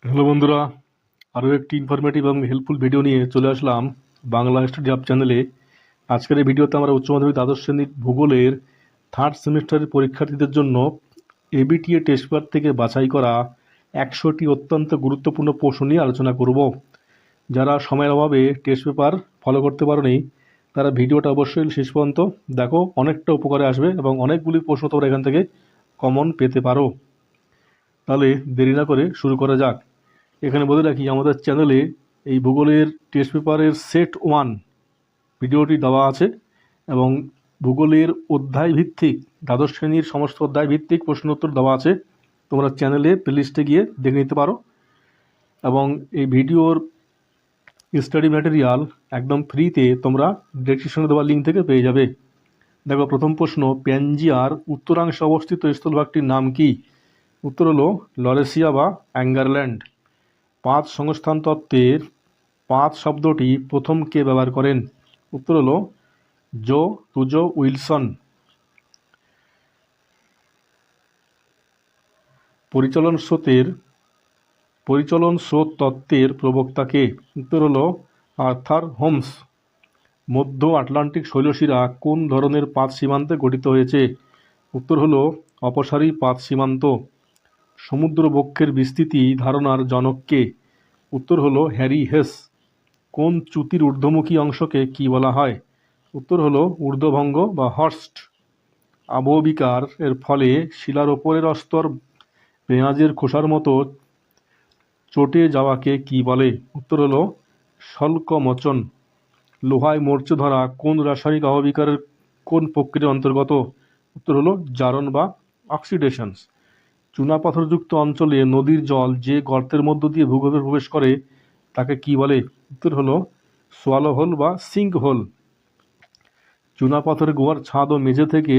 Hello বন্ধুরা, আরও একটি ইনফরমেটিভ এবং হেল্পফুল ভিডিও নিয়ে চলে আসলাম বাংলা স্টাডি হাব চ্যানেলে। আজকের এই ভিডিওতে আমরা উচ্চ মাধ্যমিক দ্বাদশ শ্রেণীর ভূগোলের থার্ড সেমিস্টারের পরীক্ষার্থীদের জন্য এবিটিএ টেস্ট পেপার থেকে বাছাই করা 100টি অত্যন্ত গুরুত্বপূর্ণ প্রশ্ন নিয়ে আলোচনা করব। যারা সময়ের অভাবে টেস্ট পেপার ফলো করতে পারেনি তারা ভিডিওটা অবশ্যই শেষ পর্যন্ত দেখো, অনেকটা উপকারে আসবে এবং অনেকগুলি প্রশ্ন তোমরা এখান থেকে কমন পেতে পারো। তাহলে দেরি না করে শুরু করা যাক। এখানে বলে রাখি, আমাদের চ্যানেলে এই ভূগোলের টেস্ট পেপারের সেট 1 ভিডিওটি দেওয়া আছে এবং ভূগোলের অধ্যায় ভিত্তিক দ্বাদশ শ্রেণীর সমস্ত অধ্যায় ভিত্তিক প্রশ্ন উত্তর দেওয়া আছে। তোমরা চ্যানেলে প্লেলিস্টে গিয়ে দেখে নিতে পারো এবং এই ভিডিওর স্টাডি ম্যাটেরিয়াল একদম ফ্রিতে তোমরা ডেসক্রিপশনে দেওয়া লিঙ্ক থেকে পেয়ে যাবে। দেখো, প্রথম প্রশ্ন, প্যানজিয়ার উত্তরাংশে অবস্থিত স্থলভাগটির নাম কি? উত্তর হলো লরেশিয়া বা অ্যাঙ্গারল্যান্ড। পাঁচ সংস্থান তত্ত্বের পাঁচ শব্দটি প্রথম কে ব্যবহার করেন? উত্তর হলো জো রুজো উইলসন। পরিচলন স্রোত তত্ত্বের প্রবক্তা কে? উত্তর হলো আর্থার হোমস। মধ্য আটলান্টিক শৈলশিরা কোন ধরনের পাত সীমান্তে গঠিত হয়েছে? উত্তর হলো অপসারী পাত সীমান্ত। সমুদ্র বক্ষের বিস্তৃতি ধারণার জনক কে? উত্তর হলো হ্যারি হেস। কোন চ্যুতির ঊর্ধ্বমুখী অংশকে কি বলা হয়? উত্তর হলো ঊর্ধ্বভঙ্গ বা হর্স্ট। আবহবিকার এর ফলে শিলার ওপরের স্তর পেঁয়াজের খোসার মতো চটে যাওয়াকে কি বলে? উত্তর হলো শল্কমোচন। লোহায় মরচে ধরা কোন রাসায়নিক আবহবিকারের কোন প্রক্রিয়ার অন্তর্গত? উত্তর হলো জারণ বা অক্সিডেশনস। চুনাপাথরযুক্ত অঞ্চলে নদীর জল যে গর্তের মধ্য দিয়ে ভূগর্ভে প্রবেশ করে তাকে কি বলে? উত্তর হলো সোয়ালো হোল বা সিঙ্ক হোল। চুনাপাথরের গুহার ছাদ ও মেঝে থেকে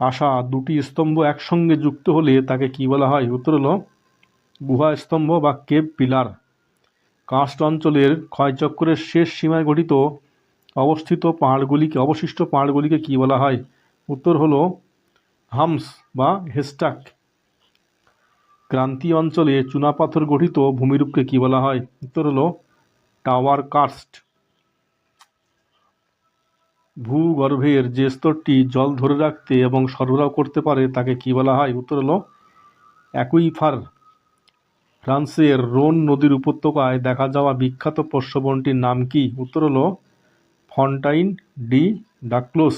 আসা দুটি স্তম্ভ একসঙ্গে যুক্ত হলে তাকে কি বলা হয়? উত্তর হলো গুহা স্তম্ভ বা কেভ পিলার। কার্স্ট অঞ্চলের ক্ষয়চক্রের শেষ সীমায় গঠিত অবশিষ্ট পাহাড়গুলিকে কি বলা হয়? উত্তর হলো হামস বা হেস্টাক। ক্রান্তীয় অঞ্চলে চুনাপাথর গঠিত ভূমিরূপকে কি বলা হয়? উত্তর হলো টাওয়ার কার্স্ট। ভূগর্ভের যে স্তরটি জল ধরে রাখতে এবং সরবরাহ করতে পারে তাকে কি বলা হয়? উত্তর হলো অ্যাকুইফার। ফ্রান্সের রোন নদীর উপত্যকায় দেখা যাওয়া বিখ্যাত পোষ্যবনটির নাম কি? উত্তর হলো ফন্টাইন ডি ডাক্লোস।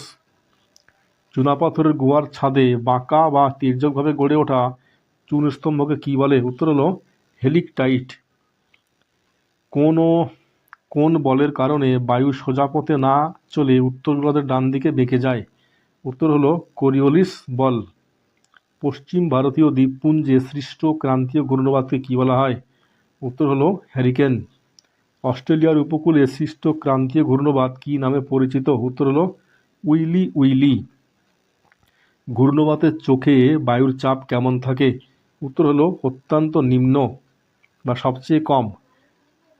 চুনাপাথরের গুহার ছাদে বাঁকা বা তির্যকভাবে গড়ে ওঠা চুনস্তম্ভকে কি বলে? উত্তর হলো হেলিকটাইট। কোন বলের কারণে বায়ু সোজা পথে না চলে উত্তর গোলার্ধের ডান দিকে বেঁকে যায়? উত্তর হলো কোরিওলিস বল। পশ্চিম ভারতীয় দ্বীপপুঞ্জে সৃষ্ট ক্রান্তীয় ঘূর্ণবাদকে কি বলা হয়? উত্তর হলো হ্যারিকেন। অস্ট্রেলিয়ার উপকূলে সৃষ্ট ক্রান্তীয় ঘূর্ণবাদ কি নামে পরিচিত? উত্তর হলো উইলি উইলি। ঘূর্ণবাতের চোখে বায়ুর চাপ কেমন থাকে? উত্তর হলো অত্যন্ত নিম্ন বা সবচেয়ে কম।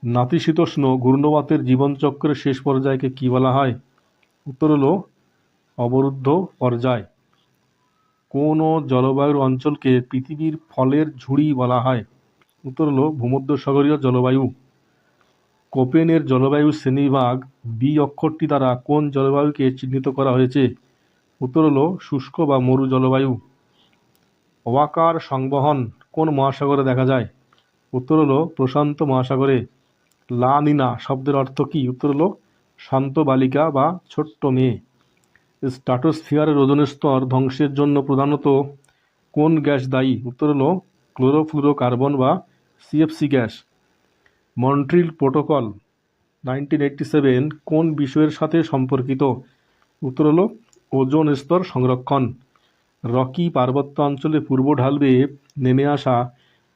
নাতিশীতোষ্ণ ঘূর্ণবাতের জীবনচক্রের শেষ পর্যায়কে কি বলা হয়? উত্তর হলো অবরুদ্ধ পর্যায়। কোন জলবায়ুর অঞ্চলকে পৃথিবীর ফলের ঝুড়ি বলা হয়? উত্তর হলো ভূমধ্যসাগরীয় জলবায়ু। কোপেনের জলবায়ু শ্রেণীবিভাগ বি অক্ষরটি দ্বারা কোন জলবায়ুকে চিহ্নিত করা হয়েছে? উত্তর হলো শুষ্ক বা মরু জলবায়ু। ওয়াকার সংবহন কোন মহাসাগরে দেখা যায়? উত্তর হলো প্রশান্ত মহাসাগরে। লা নিনা শব্দের অর্থ কী? উত্তর হলো শান্ত বালিকা বা ছোট্ট মেয়ে। স্ট্র্যাটোস্ফিয়ারের ওজোন স্তর ধ্বংসের জন্য প্রধানত কোন গ্যাস দায়ী? উত্তর হলো ক্লোরোফ্লুরোকার্বন বা সিএফসি গ্যাস। মন্ট্রিল প্রোটোকল 1987 কোন বিষয়ের সাথে সম্পর্কিত? উত্তর হলো ওজোন স্তর সংরক্ষণ। রকি পার্বত্য অঞ্চলে পূর্ব ঢাল বেয়ে নেমে আসা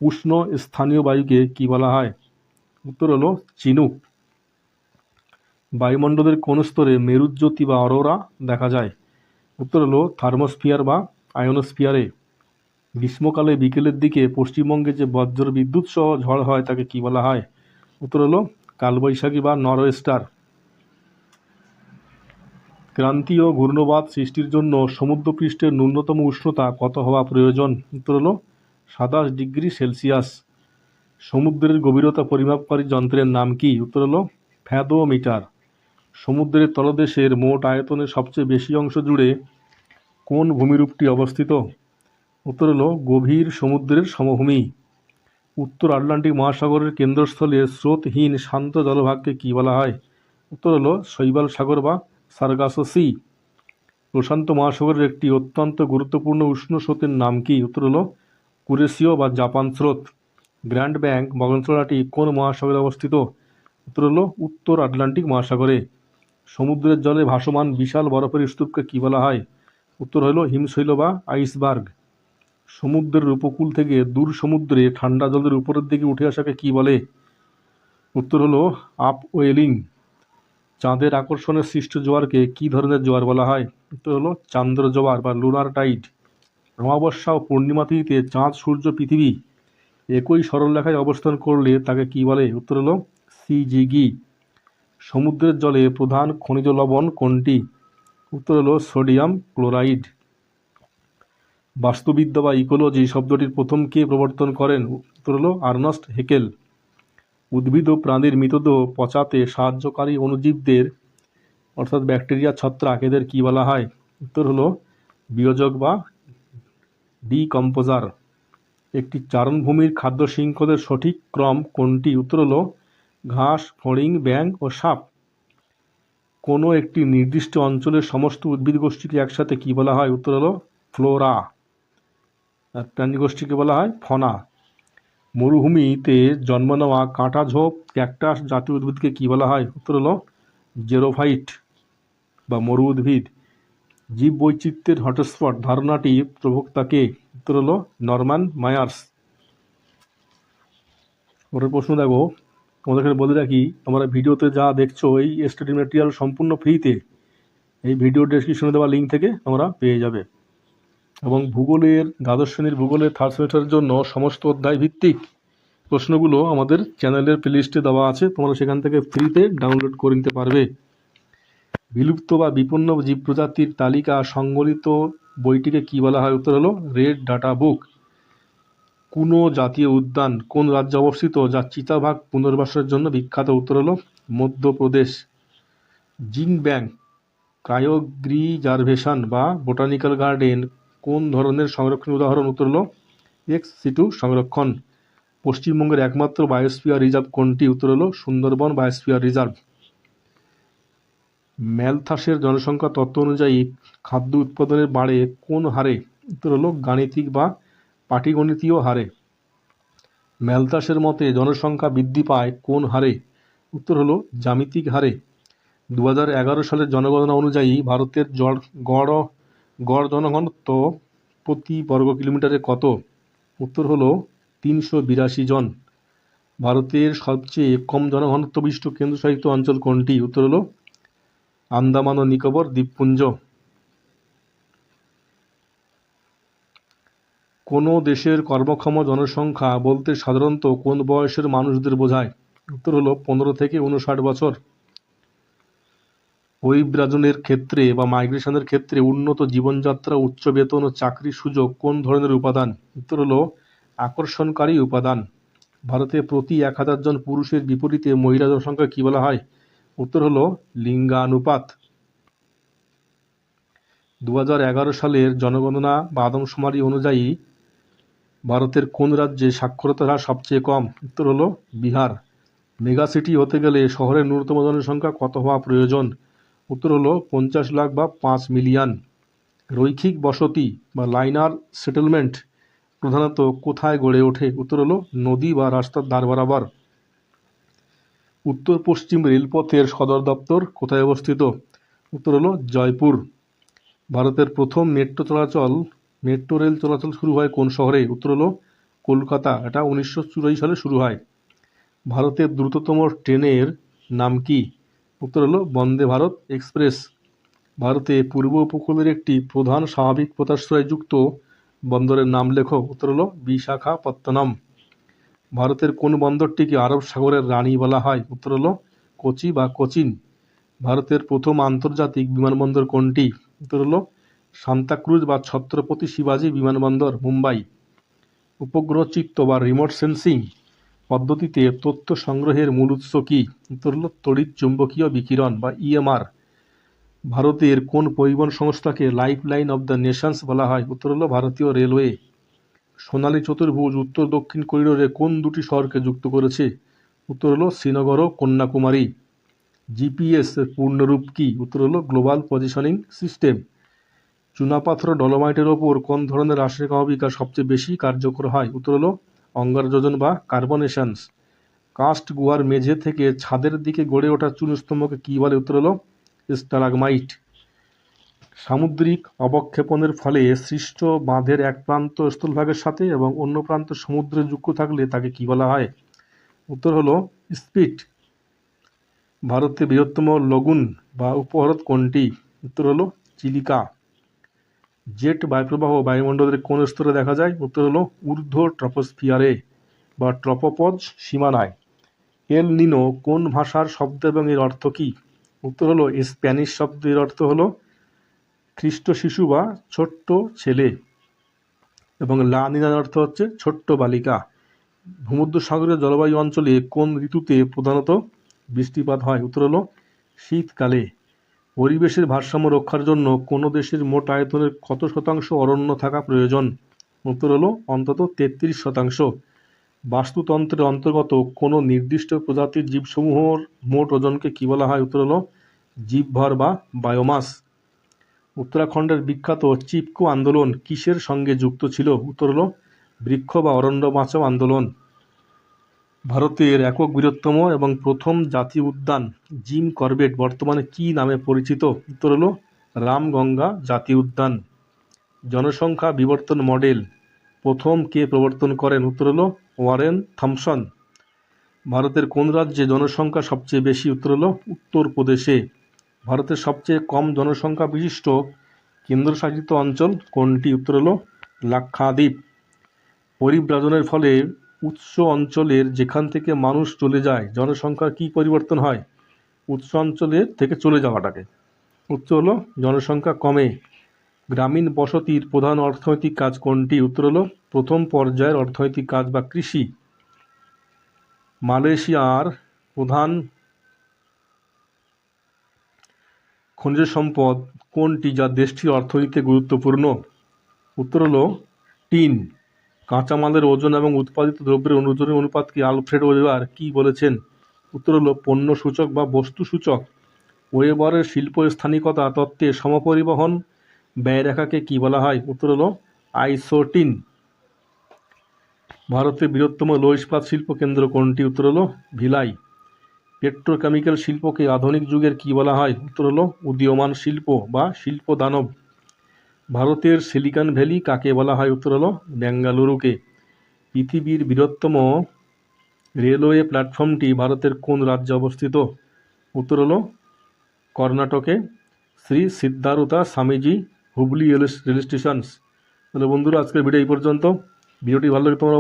উষ্ণ স্থানীয় বায়ুকে কি বলা হয়? উত্তর হলো চিনুক। বায়ুমণ্ডলের কোন স্তরে মেরুজ্যোতি বা অরোরা দেখা যায়? উত্তর হলো থার্মোস্ফিয়ার বা আয়োনোস্ফিয়ারে। গ্রীষ্মকালে বিকেলের দিকে পশ্চিমবঙ্গে যে বজ্র বিদ্যুৎ সহ ঝড় হয় তাকে কি বলা হয়? উত্তর হলো কালবৈশাখী বা নরওয়েস্টার। ক্রান্তীয় ঘূর্ণবাত সৃষ্টির জন্য সমুদ্রপৃষ্ঠের ন্যূনতম উষ্ণতা কত হওয়া প্রয়োজন? উত্তর হলো 27 ডিগ্রি সেলসিয়াস। সমুদ্রের গভীরতা পরিমাপকারী যন্ত্রের নাম কি? উত্তর হলো ফ্যাথোমিটার। সমুদ্রের তলদেশের মোট আয়তনের সবচেয়ে বেশি অংশ জুড়ে কোন ভূমিরূপটি অবস্থিত? উত্তর হলো গভীর সমুদ্রের সমভূমি। উত্তর আটলান্টিক মহাসাগরের কেন্দ্রস্থলে স্রোতহীন শান্ত জলভাগকে কী বলা হয়? উত্তর হলো শৈবাল সাগর বা সার্গাসো সি। প্রশান্ত মহাসাগরের একটি অত্যন্ত গুরুত্বপূর্ণ উষ্ণ স্রোতের নাম কি? উত্তর হলো কুরেশীয় বা জাপান স্রোত। গ্র্যান্ড ব্যাংক বনাঞ্চলটি কোন মহাসাগরে অবস্থিত? উত্তর হলো উত্তর আটলান্টিক মহাসাগরে। সমুদ্রের জলে ভাসমান বিশাল বরফের স্তূপকে কী বলা হয়? উত্তর হলো হিমশৈল বা আইসবার্গ। সমুদ্রের উপকূল থেকে দূর সমুদ্রে ঠান্ডা জলের উপরের দিকে উঠে আসাকে কী বলে? উত্তর হলো আপওয়েলিং। চাঁদের আকর্ষণে সৃষ্ট জোয়ারকে কী ধরনের জোয়ার বলা হয়? উত্তর হলো চান্দ্র জোয়ার বা লুনার টাইড। অমাবস্যা ও পূর্ণিমা তিথিতে চাঁদ, সূর্য, পৃথিবী একই সরলরেখায় অবস্থান করলে তাকে কী বলে? উত্তর হলো সিজিগি। সমুদ্রের জলে প্রধান খনিজ লবণ কোনটি? উত্তর হলো সোডিয়াম ক্লোরাইড। বাস্তুবিদ্যা বা ইকোলজি শব্দটির প্রথম কে প্রবর্তন করেন? উত্তর হলো আর্নস্ট হেকেল। উদ্ভিদ ও প্রাণীর মৃতদেহ পচাতে সাহায্যকারী অণুজীবদের অর্থাৎ ব্যাকটেরিয়া, ছত্রাক এদের কী বলা হয়? উত্তর হলো বিয়োজক বা ডিকম্পোজার। একটি চারণভূমির খাদ্য শৃঙ্খলের সঠিক ক্রম কোনটি? উত্তর হলো ঘাস, ফড়িং, ব্যাঙ ও সাপ। কোনো একটি নির্দিষ্ট অঞ্চলের সমস্ত উদ্ভিদ গোষ্ঠীকে একসাথে কী বলা হয়? উত্তর হলো ফ্লোরা। আর প্রাণীগোষ্ঠীকে বলা হয় ফনা। মরুভূমিতে জন্ম নেওয়া কাঁটা ঝোপ ক্যাকটাস জাতীয় উদ্ভিদকে কী বলা হয়? উত্তর হলো জেরোফাইট বা মরু উদ্ভিদ। জীববৈচিত্র্যের হটস্পট ধারণাটি প্রবক্তা কে? উত্তর হলো নরম্যান মায়ার্স। পরের প্রশ্ন দেখো, তোমাদেরকে বলে রাখি তোমরা ভিডিওতে যা দেখছো এই স্টাডি ম্যাটেরিয়াল সম্পূর্ণ ফ্রিতে এই ভিডিও ডেসক্রিপশনে দেওয়া লিঙ্ক থেকে তোমরা পেয়ে যাবে। এবং ভূগোলের দ্বাদশ শ্রেণীর ভূগোলের থার্ড সেমিস্টারের জন্য সমস্ত অধ্যায় ভিত্তিক প্রশ্নগুলো আমাদের চ্যানেলের প্লেলিস্টে দেওয়া আছে, তোমরা সেখান থেকে ফ্রিতে ডাউনলোড করে নিতে পারবে। বিলুপ্ত বা বিপন্ন জীব প্রজাতির তালিকা সংবলিত বইটিকে কী বলা হয়? উত্তর হলো রেড ডাটা বুক। কুনো জাতীয় উদ্যান কোন রাজ্যে অবস্থিত যা চিতাবাঘ পুনর্বাসনের জন্য বিখ্যাত? উত্তর হলো মধ্যপ্রদেশ। জিনব্যাংক ক্রায়োগ্রিজারভেশন বা বোটানিক্যাল গার্ডেন কোন ধরনের সংরক্ষণের উদাহরণ? উত্তর হলো এক্স সিটু সংরক্ষণ। পশ্চিমবঙ্গের একমাত্র বায়োস্ফিয়ার রিজার্ভ কোনটি? উত্তর হলো সুন্দরবন বায়োস্ফিয়ার রিজার্ভ। ম্যালথাসের জনসংখ্যা তত্ত্ব অনুযায়ী খাদ্য উৎপাদনের বাড়ে কোন হারে? উত্তর হলো গাণিতিক বা পাটিগণিতীয় হারে। ম্যালথাসের মতে জনসংখ্যা বৃদ্ধি পায় কোন হারে? উত্তর হলো জ্যামিতিক হারে। 2011 সালের জনগণনা অনুযায়ী ভারতের গড় জনঘনত্ব প্রতি বর্গ কিলোমিটারে কত? উত্তর হলো 382 জন। ভারতের সবচেয়ে কম জনঘনত্ব বিশিষ্ট কেন্দ্রশাসিত অঞ্চল কোনটি? উত্তর হলো আন্দামান ও নিকোবর দ্বীপপুঞ্জ। কোনো দেশের কর্মক্ষম জনসংখ্যা বলতে সাধারণত কোন বয়সের মানুষদের বোঝায়? উত্তর হলো 15 থেকে 59 বছর। অভিব্রাজনের ক্ষেত্রে বা মাইগ্রেশনের ক্ষেত্রে উন্নত জীবনযাত্রা, উচ্চ বেতন ও চাকরির সুযোগ কোন ধরনের উপাদান? উত্তর হলো আকর্ষণকারী উপাদান। ভারতে প্রতি 1000 জন পুরুষের বিপরীতে মহিলা জনসংখ্যা কী বলা হয়? উত্তর হলো লিঙ্গানুপাত। 2011 সালের জনগণনা বা আদমশুমারি অনুযায়ী ভারতের কোন রাজ্যে সাক্ষরতার হার সবচেয়ে কম? উত্তর হলো বিহার। মেগাসিটি হতে গেলে শহরের ন্যূনতম জনসংখ্যা কত হওয়া প্রয়োজন? উত্তর হলো 50 লাখ বা 5 মিলিয়ন। রৈখিক বসতি বা লাইনার সেটেলমেন্ট প্রধানত কোথায় গড়ে ওঠে? উত্তর হলো নদী বা রাস্তার ধার বরাবর। উত্তর পশ্চিম রেলপথের সদর দপ্তর কোথায় অবস্থিত? উত্তর হলো জয়পুর। ভারতের প্রথম মেট্রো রেল চলাচল শুরু হয় কোন শহরে? উত্তর হলো কলকাতা। এটা 1984 সালে শুরু হয়। ভারতের দ্রুততম ট্রেনের নাম কি? উত্তর হলো বন্দে ভারত এক্সপ্রেস। ভারতে পূর্ব উপকূলের একটি প্রধান স্বাভাবিক পোতাশ্রয়যুক্ত বন্দরের নাম লেখো। উত্তর হলো বিশাখাপত্তনম। ভারতের কোন বন্দরটিকে আরব সাগরের রানী বলা হয়? উত্তর হলো কোচি বা কোচিন। ভারতের প্রথম আন্তর্জাতিক বিমানবন্দর কোনটি? উত্তর হলো সান্তাক্রুজ বা ছত্রপতি শিবাজি বিমানবন্দর, মুম্বাই। উপগ্রহ চিত্র বা রিমোট সেন্সিং পদ্ধতিতে তথ্য সংগ্রহের মূল উৎস কি? উত্তর হলো তড়িৎ চুম্বকীয় বিকিরণ বা ইএমআর। ভারতের কোন পরিবহন সংস্থাকে life line of the Nations বলা হয়? উত্তর হলো ভারতীয় রেলওয়ে। সোনালী চতুর্ভুজ উত্তর দক্ষিণ করিডোরে কোন দুটি শহরকে যুক্ত করেছে? উত্তর হলো শ্রীনগর ও কন্যাকুমারী। জিপিএস এর পূর্ণরূপ কি? উত্তর হলো গ্লোবাল পজিশনিং সিস্টেম। চুনাপাথর ও ডলোমাইটের ওপর কোন ধরনের রাসায়নিক অবিকা সবচেয়ে বেশি কার্যকর হয়? উত্তর হলো অঙ্গারযোজন বা কার্বনেশনস। কাস্ট গুহার মেঝে থেকে ছাদের দিকে গড়ে ওঠা চূর্ণস্তম্ভকে কি বলে? উত্তর হলো স্টালাগমাইট। সামুদ্রিক অবক্ষেপণের ফলে সৃষ্ট বাঁধের এক প্রান্ত স্থলভাগের সাথে এবং অন্য প্রান্ত সমুদ্রে যুক্ত থাকলে তাকে কি বলা হয়? উত্তর হলো স্পিট। ভারতের বৃহত্তম লগুন বা উপহ্রদ কোনটি? উত্তর হলো চিলিকা। জেট বায়ুপ্রবাহ বায়ুমণ্ডলের কোন স্তরে দেখা যায়? উত্তর হলো ঊর্ধ্ব ট্রপোস্ফিয়ারে বা ট্রপোপজ সীমানায়। এল নিনো কোন ভাষার শব্দ এবং এর অর্থ কি? উত্তর হলো স্প্যানিশ শব্দের অর্থ হলো খ্রিস্ট শিশু বা ছোট্ট ছেলে এবং লা নিনার অর্থ হচ্ছে ছোট্ট বালিকা। ভূমধ্যসাগরীয় জলবায়ু অঞ্চলে কোন ঋতুতে প্রধানত বৃষ্টিপাত হয়? উত্তর হলো শীতকালে। পরিবেশের ভারসাম্য রক্ষার জন্য কোনো দেশের মোট আয়তনের কত শতাংশ অরণ্য থাকা প্রয়োজন? উত্তর হলো অন্তত 33%। বাস্তুতন্ত্রের অন্তর্গত কোনো নির্দিষ্ট প্রজাতির জীবসমূহের মোট ওজনকে কি বলা হয়? উত্তর হলো জীবভর বা বায়োমাস। উত্তরাখণ্ডের বিখ্যাত চিপকো আন্দোলন কিসের সঙ্গে যুক্ত ছিল? উত্তর হলো বৃক্ষ বা অরণ্য বাঁচাও আন্দোলন। ভারতের একক বৃহত্তম এবং প্রথম জাতীয় উদ্যান জিম করবেট বর্তমানে কি নামে পরিচিত? উত্তর হলো রামগঙ্গা জাতীয় উদ্যান। জনসংখ্যা বিবর্তন মডেল প্রথম কে প্রবর্তন করেন? উত্তর হলো ওয়ারেন থমসন। ভারতের কোন রাজ্যে জনসংখ্যা সবচেয়ে বেশি? উত্তর হলো উত্তরপ্রদেশে। ভারতের সবচেয়ে কম জনসংখ্যা বিশিষ্ট কেন্দ্রশাসিত অঞ্চল কোনটি? উত্তর হলো লাক্ষাদ্বীপ। পরিব্রাজনের ফলে উৎস অঞ্চলের যেখান থেকে মানুষ চলে যায় জনসংখ্যার কি পরিবর্তন হয়? উৎস অঞ্চলের থেকে চলে যাওয়াটাকে। উত্তর হলো জনসংখ্যা কমে। গ্রামীণ বসতির প্রধান অর্থনৈতিক কাজ কোনটি? উত্তর হলো প্রথম পর্যায়ের অর্থনৈতিক কাজ বা কৃষি। মালয়েশিয়ার প্রধান খনিজ সম্পদ কোনটি যা দেশটির অর্থনীতিতে গুরুত্বপূর্ণ? উত্তর হলো টিন। কাঁচামালের ওজন এবং উৎপাদিত দ্রব্যের ওজনের অনুপাতকে আলফ্রেড ওয়েবার কি বলেছেন? উত্তর হলো পণ্য সূচক বা বস্তু সূচক। ওয়েবারের শিল্প স্থানিকতা তত্ত্বে সমপরিবহন ব্যয়রেখাকে কি বলা হয়? উত্তর হলো আইসোটিন। ভারতের বৃহত্তম লৌহ ইস্পাত শিল্প কেন্দ্র কোনটি? উত্তর হলো ভিলাই। পেট্রোকেমিক্যাল শিল্পকে আধুনিক যুগের কি বলা হয়? উত্তর হলো উদীয়মান শিল্প বা শিল্প দানব। ভারতের সিলিকন ভ্যালি কাকে বলা হয়? উত্তর হলো বেঙ্গালুরুকে। পৃথিবীর বৃহত্তম রেলওয়ে প্ল্যাটফর্মটি ভারতের কোন রাজ্যে অবস্থিত? উত্তর হলো কর্ণাটকে শ্রী সিদ্ধারুতা স্বামীজি হুবলি রেল স্টেশন। তাহলে বন্ধুরা আজকের ভিডিও এই পর্যন্ত। ভিডিওটি ভালো লাগে তোমরা